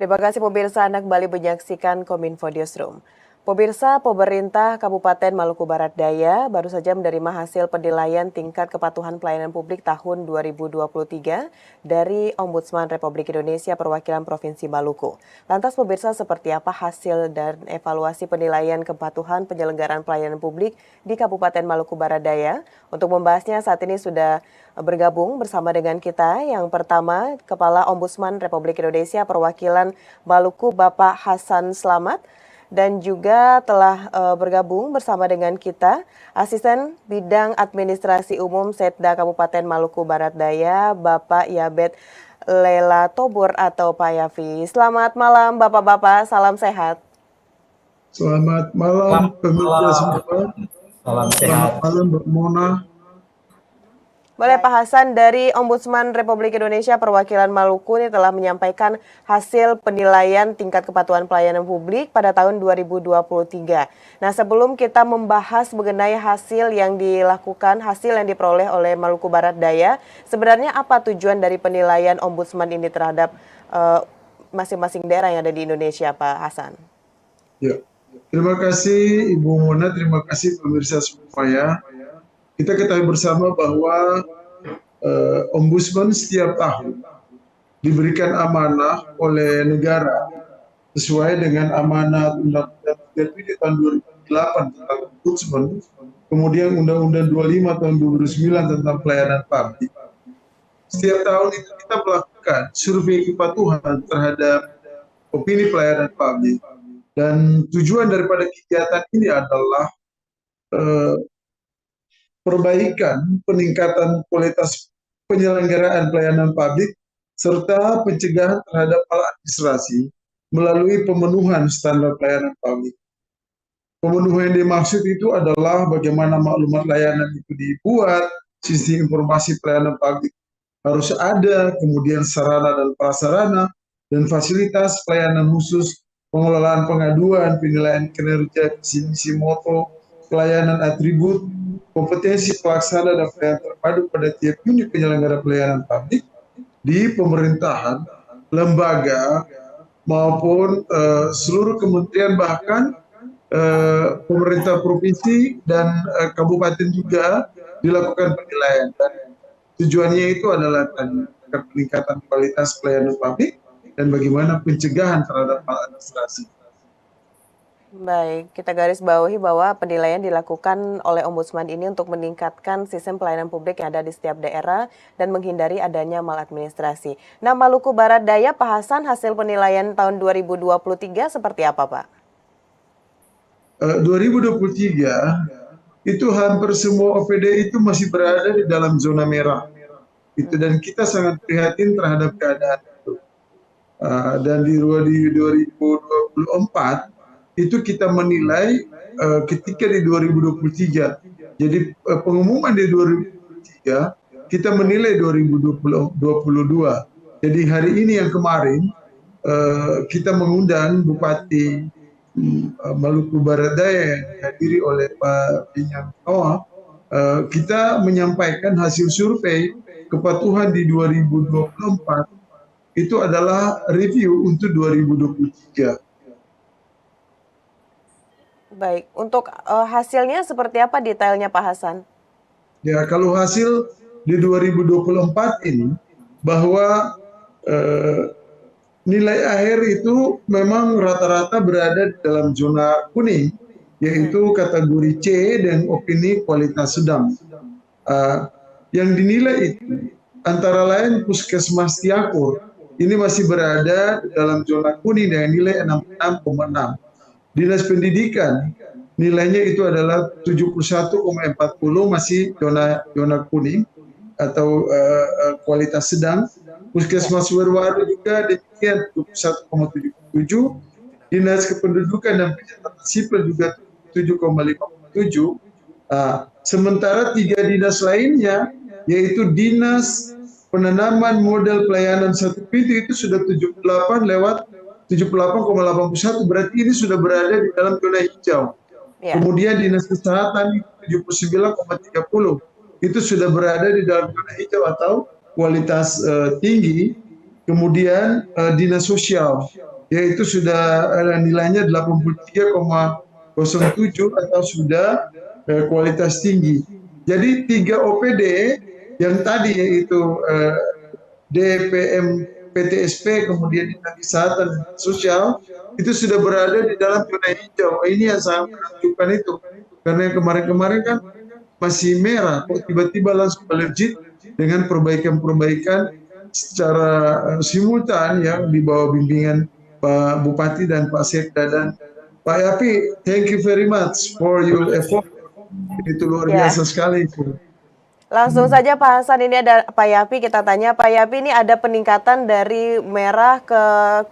Terima kasih pemirsa, Anda kembali menyaksikan Kominfo Newsroom. Pemirsa, pemerintah Kabupaten Maluku Barat Daya baru saja menerima hasil penilaian tingkat kepatuhan pelayanan publik tahun 2023 dari Ombudsman Republik Indonesia Perwakilan Provinsi Maluku. Lantas pemirsa, seperti apa hasil dan evaluasi penilaian kepatuhan penyelenggaraan pelayanan publik di Kabupaten Maluku Barat Daya? Untuk membahasnya saat ini sudah bergabung bersama dengan kita. Yang pertama, Kepala Ombudsman Republik Indonesia Perwakilan Maluku, Bapak Hasan Slamet. Dan juga telah bergabung bersama dengan kita Asisten Bidang Administrasi Umum Setda Kabupaten Maluku Barat Daya, Bapak Yabet Lela Tobur atau Pak Yafi. Selamat malam Bapak-Bapak, salam sehat. Selamat malam pemirsa semua. Salam Selamat sehat. malam Mbak Mona. Boleh Pak Hasan, dari Ombudsman Republik Indonesia Perwakilan Maluku ini telah menyampaikan hasil penilaian tingkat kepatuhan pelayanan publik pada tahun 2023. Nah, sebelum kita membahas mengenai hasil yang dilakukan, hasil yang diperoleh oleh Maluku Barat Daya, sebenarnya apa tujuan dari penilaian Ombudsman ini terhadap masing-masing daerah yang ada di Indonesia, Pak Hasan? Ya, terima kasih Ibu Mona, terima kasih pemirsa semua ya. Kita ketahui bersama bahwa Ombudsman setiap tahun diberikan amanah oleh negara sesuai dengan amanat Undang-Undang 37 tahun 2008 tentang Ombudsman, kemudian Undang-Undang 25 tahun 2009 tentang pelayanan publik. Setiap tahun itu kita melakukan survei kepatuhan terhadap opini pelayanan publik. Dan tujuan daripada kegiatan ini adalah perbaikan, peningkatan kualitas penyelenggaraan pelayanan publik, serta pencegahan terhadap maladministrasi melalui pemenuhan standar pelayanan publik. Pemenuhan yang dimaksud itu adalah bagaimana maklumat layanan itu dibuat, sistem informasi pelayanan publik harus ada, kemudian sarana dan prasarana, dan fasilitas pelayanan khusus, pengelolaan pengaduan, penilaian kinerja, visi moto, pelayanan atribut, kompetensi pelaksana dan pelayanan terpadu pada tiap unit penyelenggara pelayanan publik di pemerintahan, lembaga, maupun seluruh kementerian, bahkan pemerintah provinsi dan kabupaten juga dilakukan penilaian. Dan tujuannya itu adalah peningkatan kualitas pelayanan publik dan bagaimana pencegahan terhadap maladministrasi. Baik, kita garis bawahi bahwa penilaian dilakukan oleh Ombudsman ini untuk meningkatkan sistem pelayanan publik yang ada di setiap daerah dan menghindari adanya maladministrasi. Nah, Maluku Barat Daya, Pak Hasan, hasil penilaian tahun 2023 seperti apa, Pak? 2023 itu hampir semua OPD itu masih berada di dalam zona merah. Dan kita sangat prihatin terhadap keadaan itu. Dan di 2024 itu kita menilai ketika di 2023. Jadi pengumuman di 2023 kita menilai 2022. Jadi hari ini yang kemarin kita mengundang Bupati Maluku Barat Daya yang dihadiri oleh Pak Binyang Kawa. Kita menyampaikan hasil survei kepatuhan di 2024 itu adalah review untuk 2023. Baik, untuk hasilnya seperti apa detailnya Pak Hasan? Ya, kalau hasil di 2024 ini bahwa nilai akhir itu memang rata-rata berada di dalam zona kuning, yaitu kategori C dan opini kualitas sedang. Yang dinilai itu antara lain Puskesmas Tiakur, ini masih berada di dalam zona kuning dengan nilai 66,6. Dinas Pendidikan nilainya itu adalah 71,40, masih zona kuning atau kualitas sedang. Puskesmas Werwaru juga demikian 71,77. Dinas Kependudukan dan Pencatatan Sipil juga 7,57. Sementara 3 dinas lainnya, yaitu Dinas Penanaman Model Pelayanan Satu Pintu itu sudah 78 lewat 78,81, berarti ini sudah berada di dalam zona hijau. Ya. Kemudian Dinas Kesehatan 79,30 itu sudah berada di dalam zona hijau atau kualitas tinggi. Kemudian Dinas Sosial yaitu sudah nilainya 83,07 atau sudah kualitas tinggi. Jadi 3 OPD yang tadi yaitu DPM PTSP, kemudian Dinas Kesehatan dan Sosial, itu sudah berada di dalam zona hijau. Ini yang sangat menakjubkan itu. Karena yang kemarin-kemarin kan masih merah, kok tiba-tiba langsung melejit dengan perbaikan-perbaikan secara simultan ya di bawah bimbingan Pak Bupati dan Pak Sekda. Dan Pak Yapi, thank you very much for your effort. Itu luar Ya. biasa sekali. Langsung saja Pak Hasan, ini ada Pak Yapi, kita tanya Pak Yapi, ini ada peningkatan dari merah ke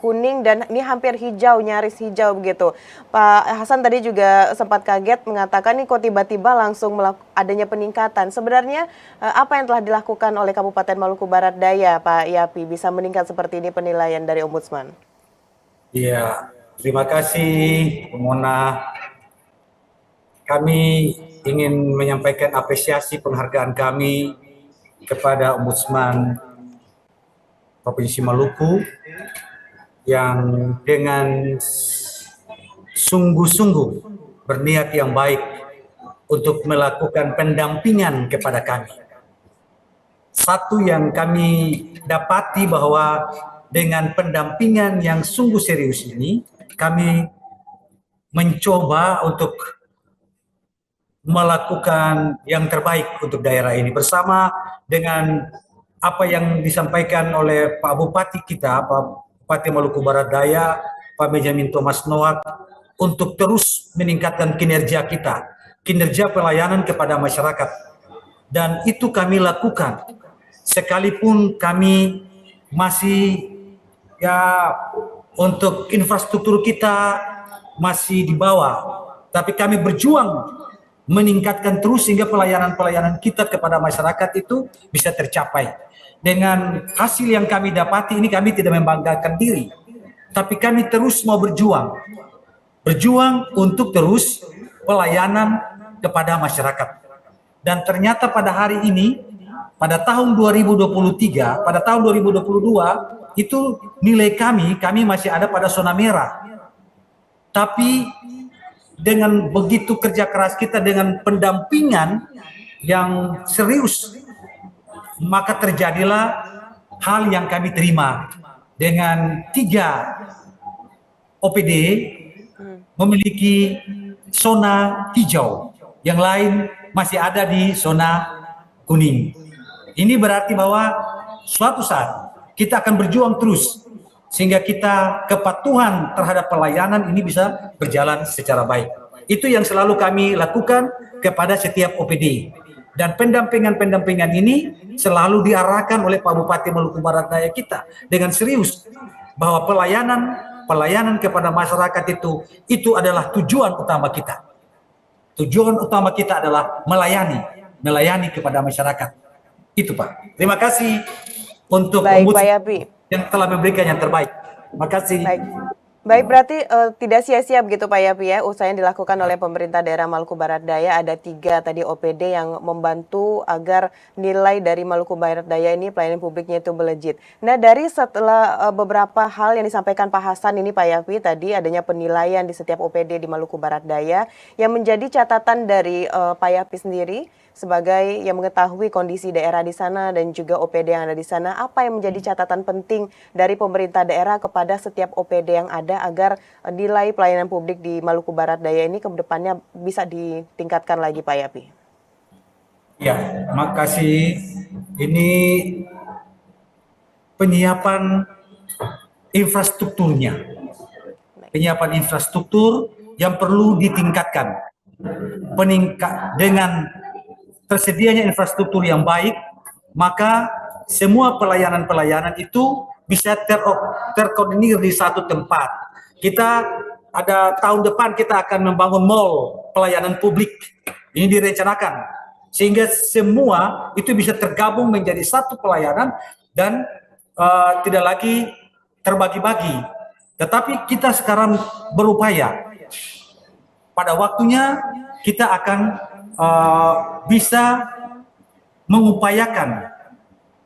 kuning dan ini hampir hijau, nyaris hijau begitu. Pak Hasan tadi juga sempat kaget mengatakan ini kok tiba-tiba langsung adanya peningkatan. Sebenarnya apa yang telah dilakukan oleh Kabupaten Maluku Barat Daya Pak Yapi bisa meningkat seperti ini penilaian dari Ombudsman? Iya, terima kasih Mona. Kami ingin menyampaikan apresiasi penghargaan kami kepada Ombudsman Provinsi Maluku yang dengan sungguh-sungguh berniat yang baik untuk melakukan pendampingan kepada kami. Satu yang kami dapati bahwa dengan pendampingan yang sungguh serius ini, kami mencoba untuk melakukan yang terbaik untuk daerah ini bersama dengan apa yang disampaikan oleh Pak Bupati kita, Pak Bupati Maluku Barat Daya, Pak Benjamin Thomas Noak, untuk terus meningkatkan kinerja kita, kinerja pelayanan kepada masyarakat. Dan itu kami lakukan, sekalipun kami masih ya untuk infrastruktur kita masih di bawah, tapi kami berjuang meningkatkan terus sehingga pelayanan-pelayanan kita kepada masyarakat itu bisa tercapai. Dengan hasil yang kami dapati ini, kami tidak membanggakan diri, tapi kami terus mau berjuang untuk terus pelayanan kepada masyarakat. Dan ternyata pada hari ini, pada tahun 2023, pada tahun 2022, itu nilai kami masih ada pada zona merah. Tapi dengan begitu kerja keras kita, dengan pendampingan yang serius, maka terjadilah hal yang kami terima. Dengan 3 OPD memiliki zona hijau, yang lain masih ada di zona kuning. Ini berarti bahwa suatu saat kita akan berjuang terus sehingga kita kepatuhan terhadap pelayanan ini bisa berjalan secara baik. Itu yang selalu kami lakukan kepada setiap OPD. Dan pendampingan ini selalu diarahkan oleh Pak Bupati Maluku Barat Daya kita dengan serius bahwa pelayanan kepada masyarakat itu adalah tujuan utama kita. Tujuan utama kita adalah melayani kepada masyarakat. Itu Pak. Terima kasih untuk Baik Pak Yapi yang telah memberikan yang terbaik. Terima kasih. Baik, berarti tidak sia-sia begitu Pak Yapi ya, usaha yang dilakukan oleh pemerintah daerah Maluku Barat Daya, ada 3 tadi OPD yang membantu agar nilai dari Maluku Barat Daya ini pelayanan publiknya itu melejit. Nah, dari setelah beberapa hal yang disampaikan Pak Hasan ini Pak Yapi, tadi adanya penilaian di setiap OPD di Maluku Barat Daya, yang menjadi catatan dari Pak Yapi sendiri sebagai yang mengetahui kondisi daerah di sana dan juga OPD yang ada di sana, apa yang menjadi catatan penting dari pemerintah daerah kepada setiap OPD yang ada agar nilai pelayanan publik di Maluku Barat Daya ini ke depannya bisa ditingkatkan lagi Pak Yapi? Ya, makasih. Ini penyiapan infrastrukturnya. Penyiapan infrastruktur yang perlu ditingkatkan. Dengan tersedianya infrastruktur yang baik, maka semua pelayanan-pelayanan itu bisa terkoordinir di satu tempat. Kita ada tahun depan kita akan membangun mall pelayanan publik. Ini direncanakan sehingga semua itu bisa tergabung menjadi satu pelayanan dan tidak lagi terbagi-bagi. Tetapi kita sekarang berupaya pada waktunya kita akan bisa mengupayakan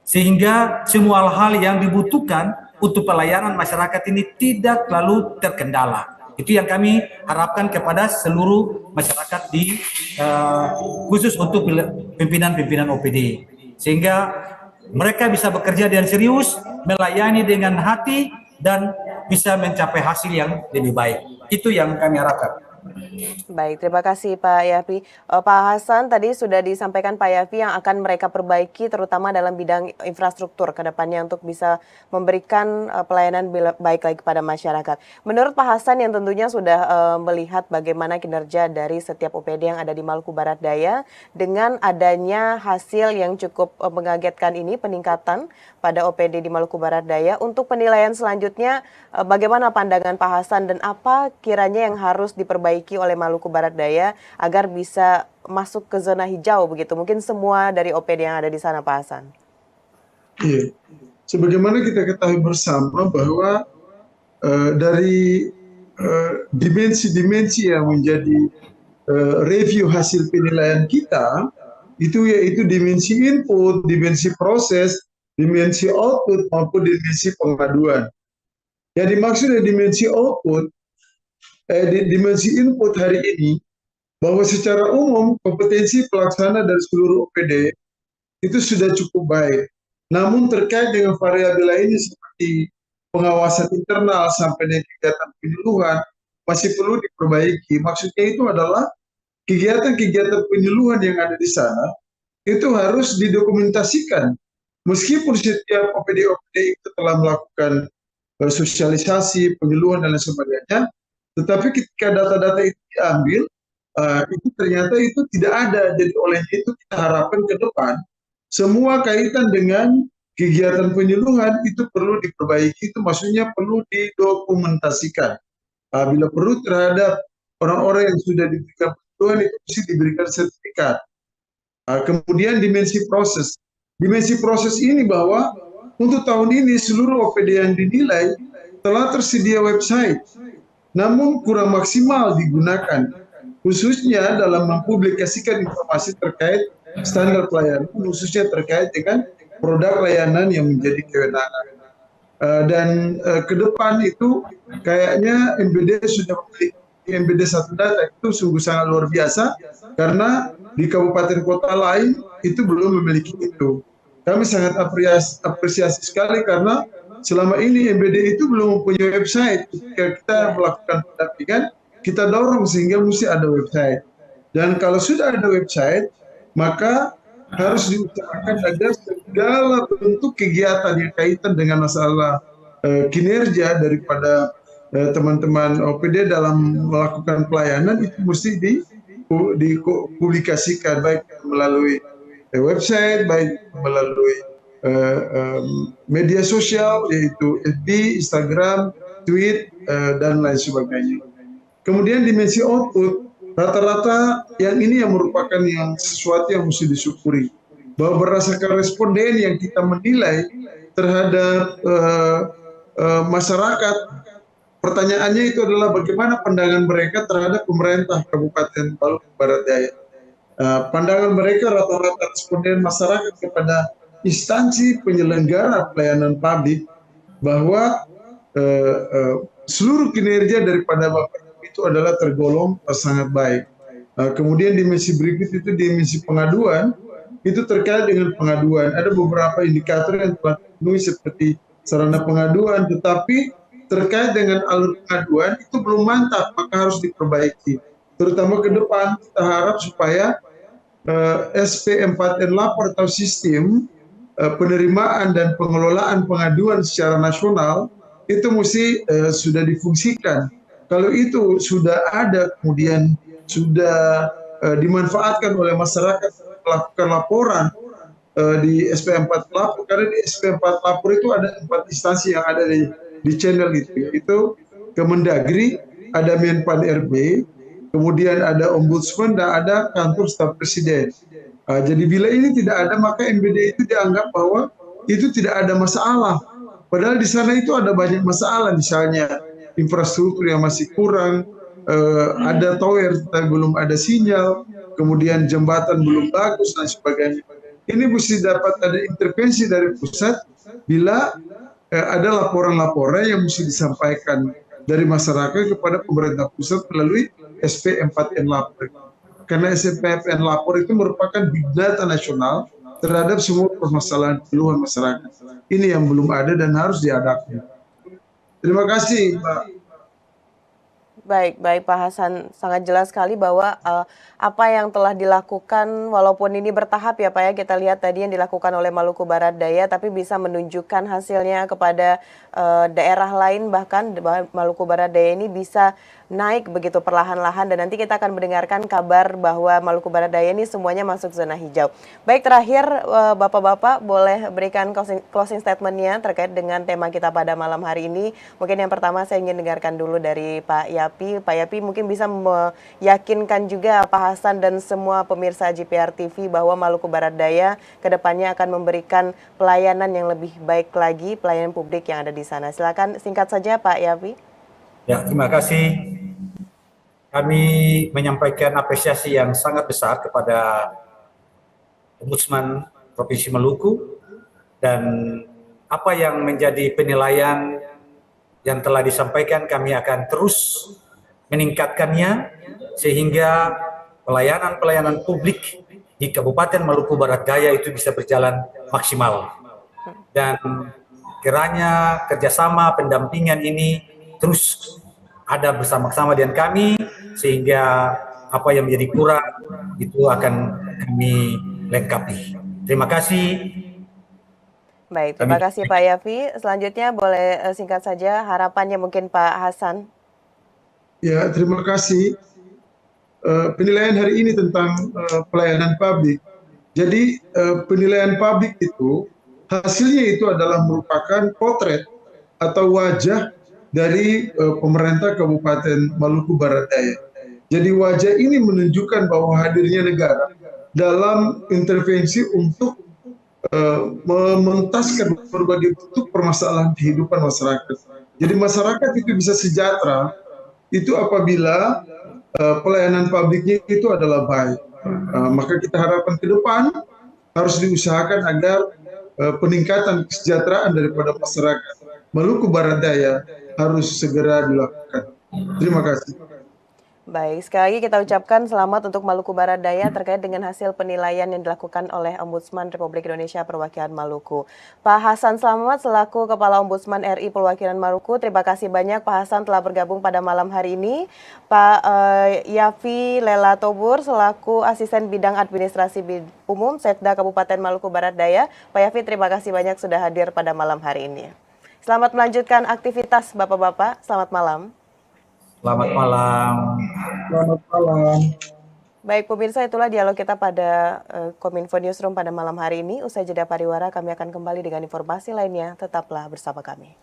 sehingga semua hal yang dibutuhkan untuk pelayanan masyarakat ini tidak terlalu terkendala. Itu yang kami harapkan kepada seluruh masyarakat di khusus untuk pimpinan-pimpinan OPD, sehingga mereka bisa bekerja dengan serius, melayani dengan hati, dan bisa mencapai hasil yang lebih baik. Itu yang kami harapkan. Baik, terima kasih Pak Yafi. Pak Hasan, tadi sudah disampaikan Pak Yafi yang akan mereka perbaiki terutama dalam bidang infrastruktur ke depannya untuk bisa memberikan pelayanan baik lagi kepada masyarakat. Menurut Pak Hasan yang tentunya sudah melihat bagaimana kinerja dari setiap OPD yang ada di Maluku Barat Daya, dengan adanya hasil yang cukup mengagetkan ini, peningkatan pada OPD di Maluku Barat Daya, untuk penilaian selanjutnya bagaimana pandangan Pak Hasan dan apa kiranya yang harus diperbaiki oleh Maluku Barat Daya agar bisa masuk ke zona hijau begitu? Mungkin semua dari OPD yang ada di sana, Pak Hasan. Iya, sebagaimana kita ketahui bersama bahwa dari dimensi-dimensi yang menjadi review hasil penilaian kita, itu yaitu dimensi input, dimensi proses, dimensi output maupun dimensi pengaduan. Yang dimaksud dari dimensi output, dimensi input hari ini, bahwa secara umum kompetensi pelaksana dari seluruh OPD itu sudah cukup baik. Namun terkait dengan variabel lainnya seperti pengawasan internal sampai dengan kegiatan penyuluhan masih perlu diperbaiki. Maksudnya itu adalah kegiatan-kegiatan penyuluhan yang ada di sana itu harus didokumentasikan. Meskipun setiap OPD-OPD itu telah melakukan sosialisasi, penyuluhan dan lain sebagainya, tetapi ketika data-data itu diambil, itu ternyata itu tidak ada. Jadi oleh itu kita harapkan ke depan semua kaitan dengan kegiatan penyuluhan itu perlu diperbaiki, itu maksudnya perlu didokumentasikan. Bila perlu terhadap orang-orang yang sudah diberikan penyuluhan itu mesti diberikan sertifikat. Kemudian dimensi proses. Dimensi proses ini bahwa untuk tahun ini seluruh OPD yang dinilai telah tersedia website, namun kurang maksimal digunakan, khususnya dalam mempublikasikan informasi terkait standar pelayanan, khususnya terkait dengan produk layanan yang menjadi kewenangan. Dan ke depan itu kayaknya MBD sudah memiliki MBD 1 data, itu sungguh sangat luar biasa, karena di kabupaten kota lain itu belum memiliki itu. Kami sangat apresiasi sekali karena selama ini MBD itu belum mempunyai website. Ketika kita melakukan pendampingan, kita dorong sehingga mesti ada website. Dan kalau sudah ada website, maka harus diusahakan agar segala bentuk kegiatan yang kaitan dengan masalah kinerja daripada teman-teman OPD dalam melakukan pelayanan itu mesti dipublikasikan, baik melalui website, baik melalui media sosial yaitu FB, Instagram, tweet, dan lain sebagainya. Kemudian dimensi output, rata-rata yang ini yang merupakan yang sesuatu yang mesti disyukuri, bahwa berdasarkan responden yang kita menilai terhadap masyarakat, pertanyaannya itu adalah bagaimana pandangan mereka terhadap pemerintah Kabupaten Maluku Barat Daya. Pandangan mereka rata-rata responden masyarakat kepada instansi penyelenggara pelayanan publik bahwa seluruh kinerja daripada Bapak itu adalah tergolong sangat baik. Kemudian dimensi berikut itu dimensi pengaduan, itu terkait dengan pengaduan. Ada beberapa indikator yang telah dipenuhi seperti sarana pengaduan, tetapi terkait dengan alur pengaduan itu belum mantap, maka harus diperbaiki. Terutama ke depan kita harap supaya SP4N lapor atau sistem penerimaan dan pengelolaan pengaduan secara nasional itu mesti sudah difungsikan. Kalau itu sudah ada, kemudian sudah dimanfaatkan oleh masyarakat melakukan laporan di SP4 lapor, karena di SP4 lapor itu ada 4 instansi yang ada di channel itu, yaitu Kemendagri, ada Menpan RB, kemudian ada Ombudsman, dan ada kantor staf presiden. Jadi bila ini tidak ada, maka MBD itu dianggap bahwa itu tidak ada masalah. Padahal di sana itu ada banyak masalah, misalnya infrastruktur yang masih kurang, ada tower tapi belum ada sinyal, kemudian jembatan belum bagus dan sebagainya. Ini mesti dapat ada intervensi dari pusat bila ada laporan-laporan yang mesti disampaikan dari masyarakat kepada pemerintah pusat melalui SP4N Lapor. Karena SP4N Lapor itu merupakan big data nasional terhadap semua permasalahan keluhan masyarakat. Ini yang belum ada dan harus diadakan. Terima kasih, Mbak. Baik, baik Pak Hasan, sangat jelas sekali bahwa apa yang telah dilakukan walaupun ini bertahap ya Pak ya, kita lihat tadi yang dilakukan oleh Maluku Barat Daya tapi bisa menunjukkan hasilnya kepada daerah lain, bahkan Maluku Barat Daya ini bisa naik begitu perlahan-lahan, dan nanti kita akan mendengarkan kabar bahwa Maluku Barat Daya ini semuanya masuk zona hijau. Baik, terakhir Bapak-Bapak boleh berikan closing statement-nya terkait dengan tema kita pada malam hari ini. Mungkin yang pertama saya ingin dengarkan dulu dari Pak Yapi. Pak Yapi mungkin bisa meyakinkan juga Pak Hasan dan semua pemirsa JPR TV bahwa Maluku Barat Daya kedepannya akan memberikan pelayanan yang lebih baik lagi, pelayanan publik yang ada di sana. Silakan singkat saja Pak Yapi. Ya, terima kasih. Kami menyampaikan apresiasi yang sangat besar kepada Ombudsman Provinsi Maluku, dan apa yang menjadi penilaian yang telah disampaikan kami akan terus meningkatkannya sehingga pelayanan-pelayanan publik di Kabupaten Maluku Barat Daya itu bisa berjalan maksimal. Dan kiranya kerjasama pendampingan ini terus ada bersama-sama dengan kami, sehingga apa yang menjadi kurang itu akan kami lengkapi. Terima kasih. Baik, terima kasih Pak Yafi. Selanjutnya boleh singkat saja harapannya mungkin Pak Hasan. Ya, terima kasih. Penilaian hari ini tentang pelayanan publik. Jadi penilaian publik itu hasilnya itu adalah merupakan potret atau wajah dari pemerintah Kabupaten Maluku Barat Daya. Jadi wajah ini menunjukkan bahwa hadirnya negara dalam intervensi untuk mementaskan berbagai bentuk permasalahan kehidupan masyarakat. Jadi masyarakat itu bisa sejahtera itu apabila pelayanan publiknya itu adalah baik. Maka kita harapkan ke depan harus diusahakan agar peningkatan kesejahteraan daripada masyarakat Maluku Barat Daya harus segera dilakukan. Terima kasih. Baik, sekali lagi kita ucapkan selamat untuk Maluku Barat Daya terkait dengan hasil penilaian yang dilakukan oleh Ombudsman Republik Indonesia Perwakilan Maluku. Pak Hasan Slamet selaku Kepala Ombudsman RI Perwakilan Maluku, terima kasih banyak Pak Hasan telah bergabung pada malam hari ini. Pak Yafi Lela Tobur selaku Asisten Bidang Administrasi Umum Setda Kabupaten Maluku Barat Daya. Pak Yafi, terima kasih banyak sudah hadir pada malam hari ini. Selamat melanjutkan aktivitas Bapak-Bapak, selamat malam. Selamat malam. Selamat malam. Baik pemirsa, itulah dialog kita pada Kominfo Newsroom pada malam hari ini. Usai jeda pariwara kami akan kembali dengan informasi lainnya. Tetaplah bersama kami.